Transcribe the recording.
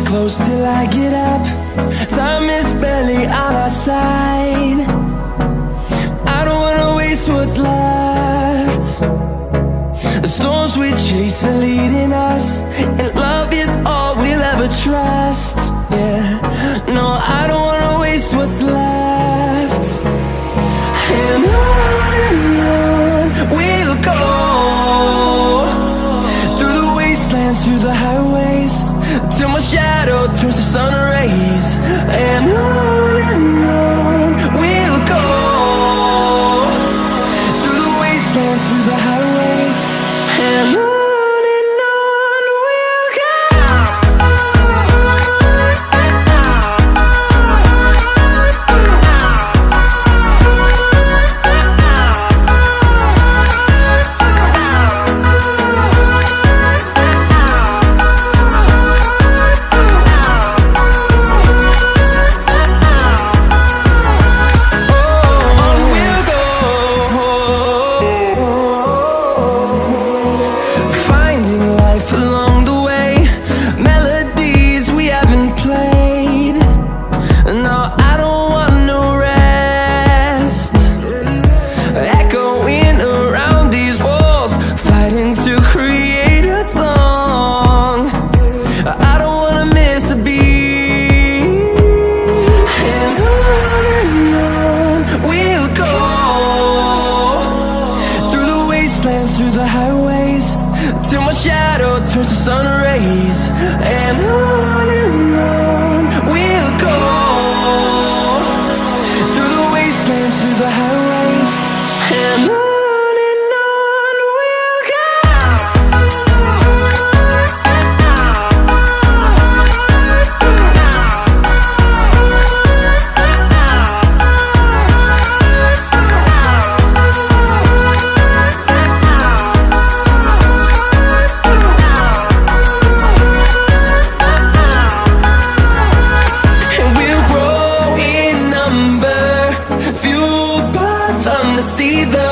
close till I get up. Time is barely on our side. I don't wanna waste what's left. The storms we chase are leading us, and love is all we'll ever trust. Yeah, no, I don't wanna waste what's left. And on we'll go, through the wastelands, through the highways, till my shadow turns to sun rays. And on we'll go, through the wastelands, through the highways, and on we'll go. Through the highways, till my shadow turns to sun rays. And on we'll go, through the wastelands, through the highways, and on we'll go. See the